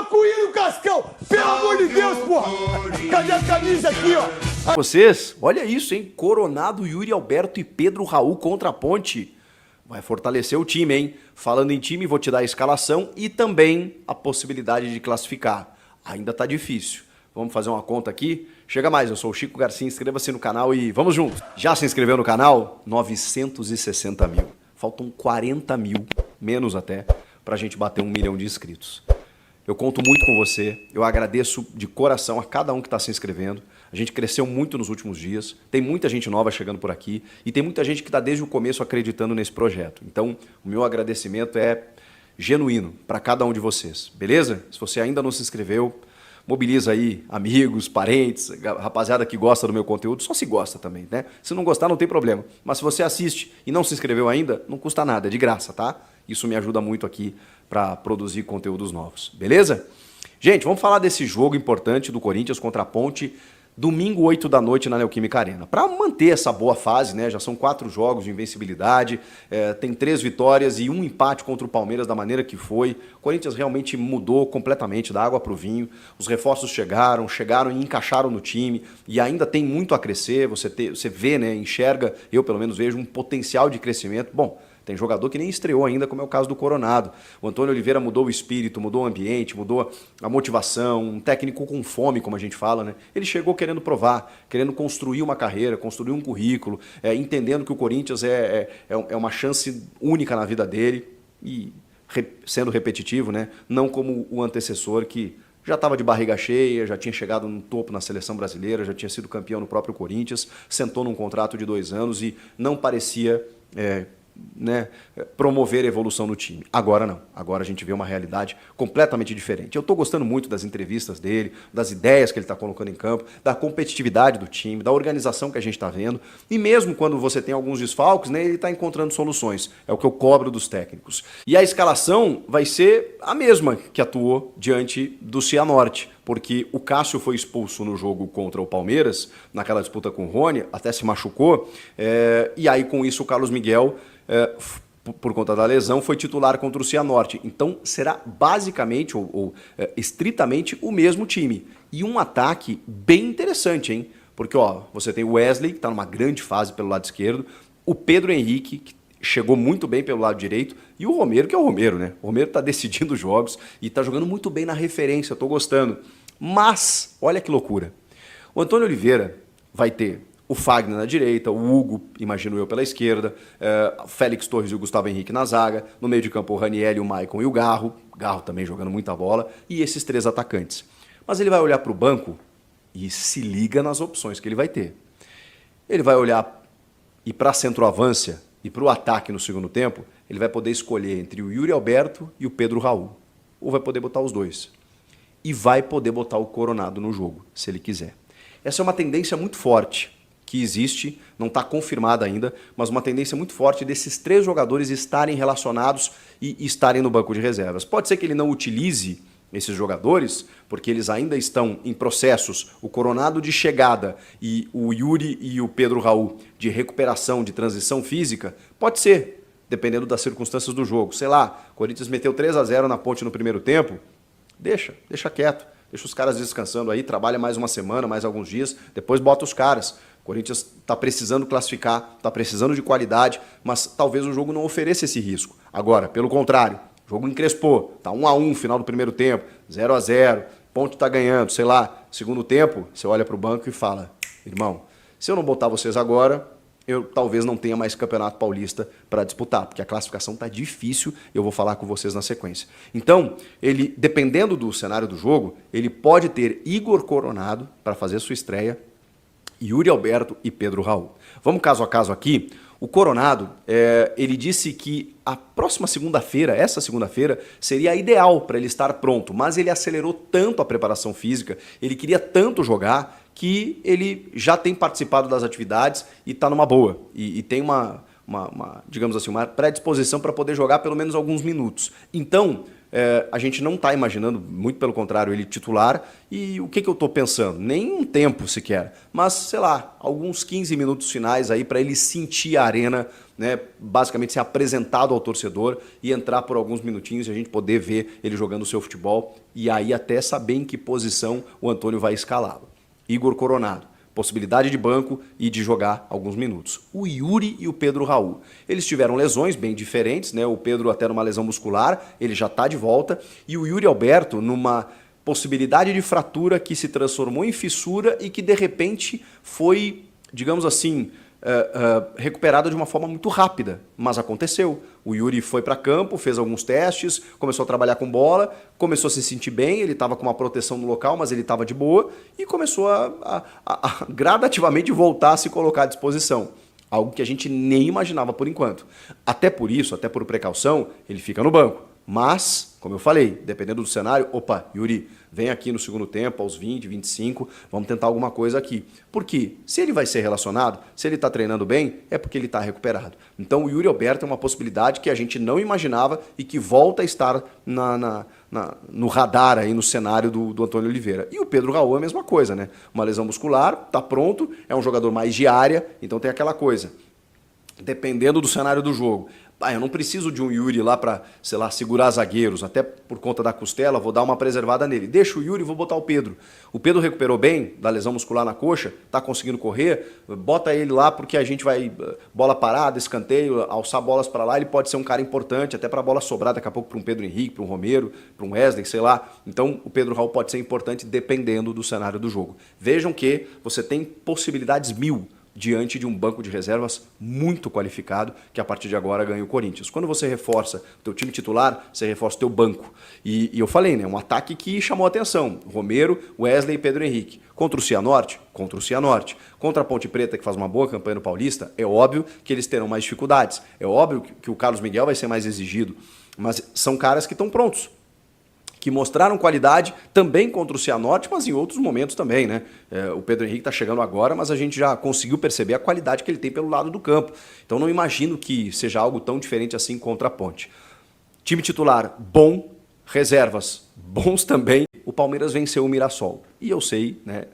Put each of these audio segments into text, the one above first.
Coelho, Cascão! Pelo amor de Deus, porra! Cadê a camisa aqui, ó? Vocês, olha isso, hein? Coronado, Yuri Alberto e Pedro Raul contra a Ponte. Vai fortalecer o time, hein? Falando em time, vou te dar a escalação e também a possibilidade de classificar. Ainda tá difícil. Vamos fazer uma conta aqui? Chega mais, eu sou o Chico Garcia, inscreva-se no canal e vamos juntos. Já se inscreveu no canal? 960 mil. Faltam 40 mil, menos até, pra gente bater 1 milhão de inscritos. Eu conto muito com você, eu agradeço de coração a cada um que está se inscrevendo. A gente cresceu muito nos últimos dias, tem muita gente nova chegando por aqui e tem muita gente que está desde o começo acreditando nesse projeto. Então, o meu agradecimento é genuíno para cada um de vocês, beleza? Se você ainda não se inscreveu, mobiliza aí amigos, parentes, rapaziada que gosta do meu conteúdo, só se gosta também, né? Se não gostar, não tem problema. Mas se você assiste e não se inscreveu ainda, não custa nada, é de graça, tá? Isso me ajuda muito aqui para produzir conteúdos novos, beleza? Gente, vamos falar desse jogo importante do Corinthians contra a Ponte, domingo 8 da noite na Neoquímica Arena. Para manter essa boa fase, né? Já são 4 jogos de invencibilidade, tem 3 vitórias e 1 empate contra o Palmeiras da maneira que foi. O Corinthians realmente mudou completamente da água para o vinho. Os reforços chegaram e encaixaram no time e ainda tem muito a crescer. Você vê, né? Enxerga, eu pelo menos vejo um potencial de crescimento. Bom, tem jogador que nem estreou ainda, como é o caso do Coronado. O Antônio Oliveira mudou o espírito, mudou o ambiente, mudou a motivação, um técnico com fome, como a gente fala, né? Ele chegou querendo provar, querendo construir uma carreira, construir um currículo, entendendo que o Corinthians é uma chance única na vida dele e sendo repetitivo, né? Não como o antecessor que já estava de barriga cheia, já tinha chegado no topo na seleção brasileira, já tinha sido campeão no próprio Corinthians, sentou num contrato de 2 anos e não parecia promover a evolução no time. Agora não. Agora a gente vê uma realidade completamente diferente. Eu estou gostando muito das entrevistas dele, das ideias que ele está colocando em campo, da competitividade do time, da organização que a gente está vendo. E mesmo quando você tem alguns desfalques, né, ele está encontrando soluções. É o que eu cobro dos técnicos. E a escalação vai ser a mesma que atuou diante do Cianorte, porque o Cássio foi expulso no jogo contra o Palmeiras, naquela disputa com o Rony, até se machucou, e aí com isso o Carlos Miguel, por conta da lesão, foi titular contra o Cianorte. Então será basicamente ou estritamente o mesmo time. E um ataque bem interessante, hein? Porque ó, você tem o Wesley, que está numa grande fase pelo lado esquerdo, o Pedro Henrique, que chegou muito bem pelo lado direito, e o Romero, que é o Romero, né? O Romero está decidindo os jogos e está jogando muito bem na referência, estou gostando. Mas, olha que loucura, o Antônio Oliveira vai ter o Fagner na direita, o Hugo, imagino eu, pela esquerda, Félix Torres e o Gustavo Henrique na zaga, no meio de campo o Raniel, o Maicon e o Garro também jogando muita bola, e esses 3 atacantes. Mas ele vai olhar para o banco e se liga nas opções que ele vai ter. Ele vai olhar e para a centroavância e para o ataque no segundo tempo, ele vai poder escolher entre o Yuri Alberto e o Pedro Raul. Ou vai poder botar os 2. E vai poder botar o Coronado no jogo, se ele quiser. Essa é uma tendência muito forte que existe, não está confirmada ainda, mas uma tendência muito forte desses 3 jogadores estarem relacionados e estarem no banco de reservas. Pode ser que ele não utilize esses jogadores, porque eles ainda estão em processos, o Coronado de chegada e o Yuri e o Pedro Raul de recuperação, de transição física, pode ser, dependendo das circunstâncias do jogo. Sei lá, o Corinthians meteu 3-0 na Ponte no primeiro tempo, deixa quieto, deixa os caras descansando aí, trabalha mais uma semana, mais alguns dias, depois bota os caras. O Corinthians está precisando classificar, está precisando de qualidade, mas talvez o jogo não ofereça esse risco. Agora, pelo contrário, o jogo encrespou, tá 1-1 final do primeiro tempo, 0-0, Ponte está ganhando, sei lá, segundo tempo, você olha para o banco e fala, irmão, se eu não botar vocês agora, eu talvez não tenha mais Campeonato Paulista para disputar, porque a classificação está difícil, eu vou falar com vocês na sequência. Então, ele, dependendo do cenário do jogo, ele pode ter Igor Coronado para fazer sua estreia, Yuri Alberto e Pedro Raul. Vamos caso a caso aqui. O Coronado, ele disse que a próxima segunda-feira, essa segunda-feira, seria a ideal para ele estar pronto, mas ele acelerou tanto a preparação física, ele queria tanto jogar, que ele já tem participado das atividades e está numa boa. E tem digamos assim, uma predisposição para poder jogar pelo menos alguns minutos. Então, a gente não está imaginando, muito pelo contrário, ele titular. E o que eu estou pensando? Nem um tempo sequer, mas, sei lá, alguns 15 minutos finais aí para ele sentir a arena, né, basicamente ser apresentado ao torcedor e entrar por alguns minutinhos e a gente poder ver ele jogando o seu futebol e aí até saber em que posição o Antônio vai escalá-lo. Igor Coronado. Possibilidade de banco e de jogar alguns minutos. O Yuri e o Pedro Raul. Eles tiveram lesões bem diferentes, né? O Pedro até numa lesão muscular, ele já está de volta. E o Yuri Alberto numa possibilidade de fratura que se transformou em fissura e que de repente foi, digamos assim, recuperada de uma forma muito rápida, mas aconteceu. O Yuri foi para campo, fez alguns testes, começou a trabalhar com bola, começou a se sentir bem, ele estava com uma proteção no local, mas ele estava de boa e começou a gradativamente voltar a se colocar à disposição. Algo que a gente nem imaginava por enquanto. Até por isso, até por precaução, ele fica no banco. Mas, como eu falei, dependendo do cenário, opa, Yuri, vem aqui no segundo tempo, aos 20, 25, vamos tentar alguma coisa aqui. Porque se ele vai ser relacionado, se ele está treinando bem, é porque ele está recuperado. Então o Yuri Alberto é uma possibilidade que a gente não imaginava e que volta a estar no radar, aí, no cenário do Antônio Oliveira. E o Pedro Raul é a mesma coisa, né? Uma lesão muscular, está pronto, é um jogador mais de área, então tem aquela coisa. Dependendo do cenário do jogo. Eu não preciso de um Yuri lá para, sei lá, segurar zagueiros, até por conta da costela, vou dar uma preservada nele. Deixa o Yuri e vou botar o Pedro. O Pedro recuperou bem da lesão muscular na coxa, está conseguindo correr, bota ele lá porque a gente vai, bola parada, escanteio, alçar bolas para lá, ele pode ser um cara importante, até para a bola sobrar daqui a pouco para um Pedro Henrique, para um Romero, para um Wesley, sei lá. Então o Pedro Raul pode ser importante dependendo do cenário do jogo. Vejam que você tem possibilidades 1000 diante de um banco de reservas muito qualificado, que a partir de agora ganha o Corinthians. Quando você reforça o teu time titular, você reforça o teu banco. E eu falei, né, um ataque que chamou a atenção. Romero, Wesley e Pedro Henrique. Contra o Cianorte? Contra o Cianorte. Contra a Ponte Preta, que faz uma boa campanha no Paulista, é óbvio que eles terão mais dificuldades. É óbvio que o Carlos Miguel vai ser mais exigido. Mas são caras que estão prontos, que mostraram qualidade também contra o Cianorte, mas em outros momentos também, né? O Pedro Henrique está chegando agora, mas a gente já conseguiu perceber a qualidade que ele tem pelo lado do campo. Então não imagino que seja algo tão diferente assim contra a Ponte. Time titular bom, reservas bons também. O Palmeiras venceu o Mirassol. E eu sei, né?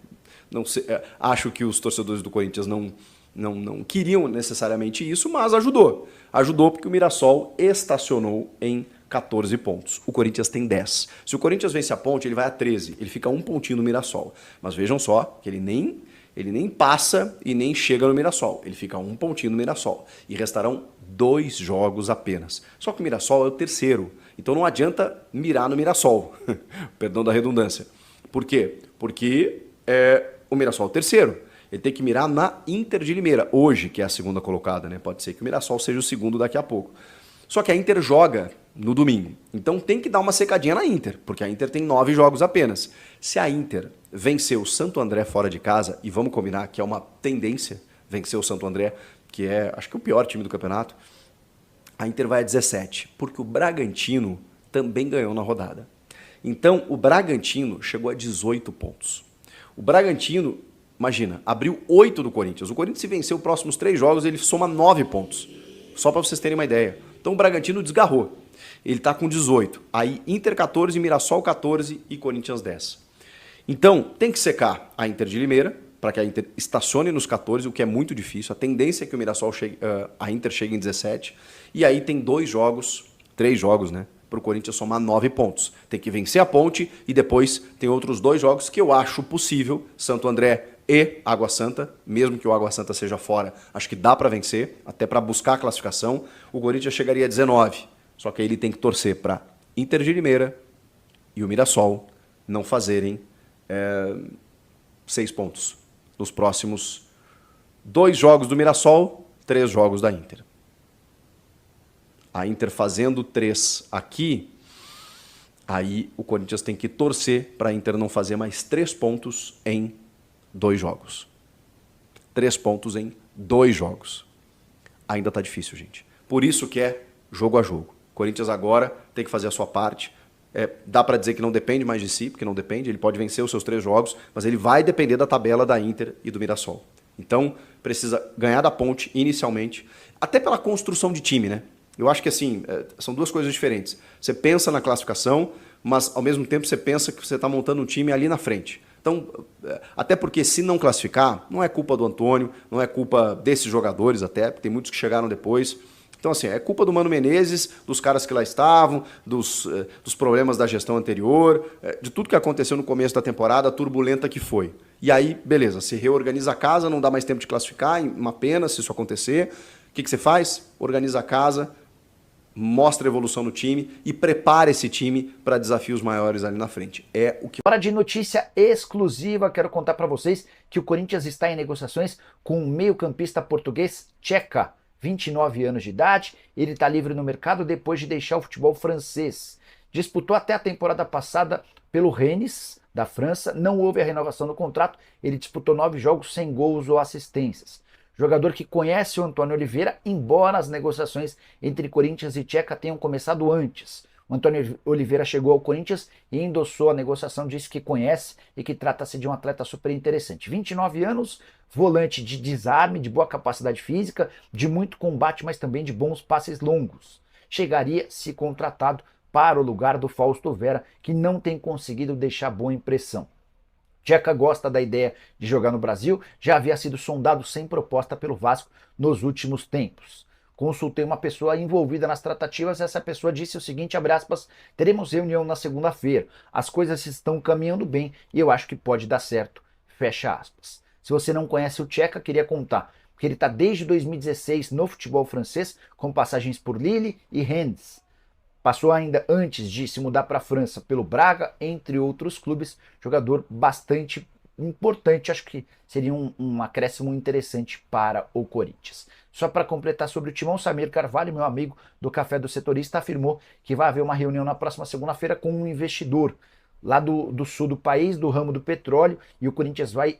Não sei, acho que os torcedores do Corinthians não queriam necessariamente isso, mas ajudou. Ajudou porque o Mirassol estacionou em 14 pontos. O Corinthians tem 10. Se o Corinthians vence a Ponte, ele vai a 13. Ele fica um pontinho no Mirassol. Mas vejam só que ele nem passa e nem chega no Mirassol. Ele fica um pontinho no Mirassol. E restarão 2 jogos apenas. Só que o Mirassol é o terceiro. Então não adianta mirar no Mirassol. Perdão da redundância. Por quê? Porque o Mirassol é o terceiro. Ele tem que mirar na Inter de Limeira. Hoje, que é a segunda colocada, né? Pode ser que o Mirassol seja o segundo daqui a pouco. Só que a Inter joga no domingo. Então tem que dar uma secadinha na Inter, porque a Inter tem 9 jogos apenas. Se a Inter vencer o Santo André fora de casa, e vamos combinar que é uma tendência vencer o Santo André, que é, acho que o pior time do campeonato, a Inter vai a 17, porque o Bragantino também ganhou na rodada. Então o Bragantino chegou a 18 pontos. O Bragantino, imagina, abriu 8 do Corinthians. O Corinthians, se vencer os próximos 3 jogos, ele soma 9 pontos. Só para vocês terem uma ideia. Então o Bragantino desgarrou. Ele está com 18. Aí Inter 14, Mirassol 14 e Corinthians 10. Então tem que secar a Inter de Limeira para que a Inter estacione nos 14, o que é muito difícil. A tendência é que o Mirassol chegue, a Inter chegue em 17. E aí tem 3 jogos, né? Para o Corinthians somar 9 pontos. Tem que vencer a Ponte e depois tem outros 2 jogos que eu acho possível. Santo André e Água Santa, mesmo que o Água Santa seja fora, acho que dá para vencer, até para buscar a classificação. O Corinthians chegaria a 19, só que aí ele tem que torcer para Inter de Limeira e o Mirassol não fazerem 6 pontos nos próximos 2 jogos do Mirassol, 3 jogos da Inter. A Inter fazendo 3 aqui, aí o Corinthians tem que torcer para a Inter não fazer mais 3 pontos em 2 jogos. 3 pontos em 2 jogos. Ainda está difícil, gente. Por isso que é jogo a jogo. Corinthians agora tem que fazer a sua parte. Dá para dizer que não depende mais de si, porque não depende. Ele pode vencer os seus 3 jogos, mas ele vai depender da tabela da Inter e do Mirassol. Então, precisa ganhar da Ponte inicialmente, até pela construção de time, né? Eu acho que assim, são duas coisas diferentes. Você pensa na classificação, mas ao mesmo tempo você pensa que você está montando um time ali na frente. Então, até porque se não classificar, não é culpa do Antônio, não é culpa desses jogadores até, porque tem muitos que chegaram depois. Então, assim, é culpa do Mano Menezes, dos caras que lá estavam, dos problemas da gestão anterior, de tudo que aconteceu no começo da temporada, turbulenta que foi. E aí, beleza, se reorganiza a casa, não dá mais tempo de classificar, uma pena se isso acontecer. O que você faz? Organiza a casa, mostra a evolução no time e prepara esse time para desafios maiores ali na frente. É o que... Hora de notícia exclusiva, quero contar para vocês que o Corinthians está em negociações com um meio-campista português, Tcheca, 29 anos de idade. Ele está livre no mercado depois de deixar o futebol francês. Disputou até a temporada passada pelo Rennes, da França, não houve a renovação do contrato, ele disputou 9 jogos sem gols ou assistências. Jogador que conhece o Antônio Oliveira, embora as negociações entre Corinthians e Tcheca tenham começado antes. O Antônio Oliveira chegou ao Corinthians e endossou a negociação, disse que conhece e que trata-se de um atleta super interessante. 29 anos, volante de desarme, de boa capacidade física, de muito combate, mas também de bons passes longos. Chegaria, se contratado, para o lugar do Fausto Vera, que não tem conseguido deixar boa impressão. Tcheca gosta da ideia de jogar no Brasil, já havia sido sondado sem proposta pelo Vasco nos últimos tempos. Consultei uma pessoa envolvida nas tratativas e essa pessoa disse o seguinte, abre aspas, teremos reunião na segunda-feira, as coisas estão caminhando bem e eu acho que pode dar certo, fecha aspas. Se você não conhece o Tcheca, queria contar, porque ele está desde 2016 no futebol francês, com passagens por Lille e Rennes. Passou ainda antes de se mudar para a França pelo Braga, entre outros clubes, jogador bastante importante, acho que seria um acréscimo interessante para o Corinthians. Só para completar sobre o Timão, Samir Carvalho, meu amigo do Café do Setorista, afirmou que vai haver uma reunião na próxima segunda-feira com um investidor lá do sul do país, do ramo do petróleo, e o Corinthians vai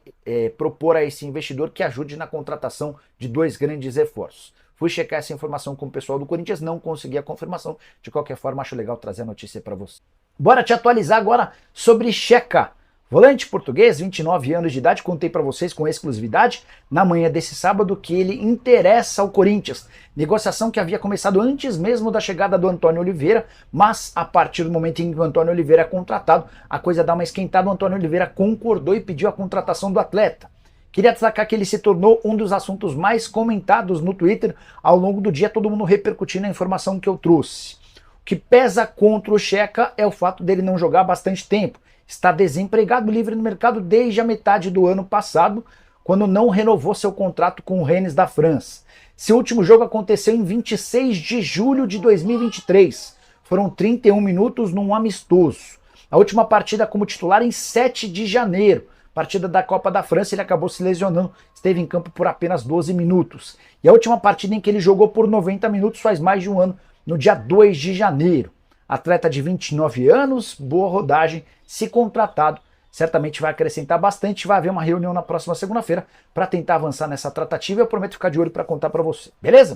propor a esse investidor que ajude na contratação de 2 grandes reforços. Fui checar essa informação com o pessoal do Corinthians, não consegui a confirmação. De qualquer forma, acho legal trazer a notícia para você. Bora te atualizar agora sobre Tcheca. Volante português, 29 anos de idade, contei para vocês com exclusividade na manhã desse sábado que ele interessa ao Corinthians. Negociação que havia começado antes mesmo da chegada do Antônio Oliveira, mas a partir do momento em que o Antônio Oliveira é contratado, a coisa dá uma esquentada, o Antônio Oliveira concordou e pediu a contratação do atleta. Queria destacar que ele se tornou um dos assuntos mais comentados no Twitter ao longo do dia, todo mundo repercutindo a informação que eu trouxe. O que pesa contra o Tcheca é o fato dele não jogar há bastante tempo. Está desempregado, livre no mercado desde a metade do ano passado, quando não renovou seu contrato com o Rennes da França. Seu último jogo aconteceu em 26 de julho de 2023. Foram 31 minutos num amistoso. A última partida como titular em 7 de janeiro. Partida da Copa da França, ele acabou se lesionando, esteve em campo por apenas 12 minutos. E a última partida em que ele jogou por 90 minutos faz mais de um ano, no dia 2 de janeiro. Atleta de 29 anos, boa rodagem, se contratado, certamente vai acrescentar bastante. Vai haver uma reunião na próxima segunda-feira para tentar avançar nessa tratativa e eu prometo ficar de olho para contar para você, beleza?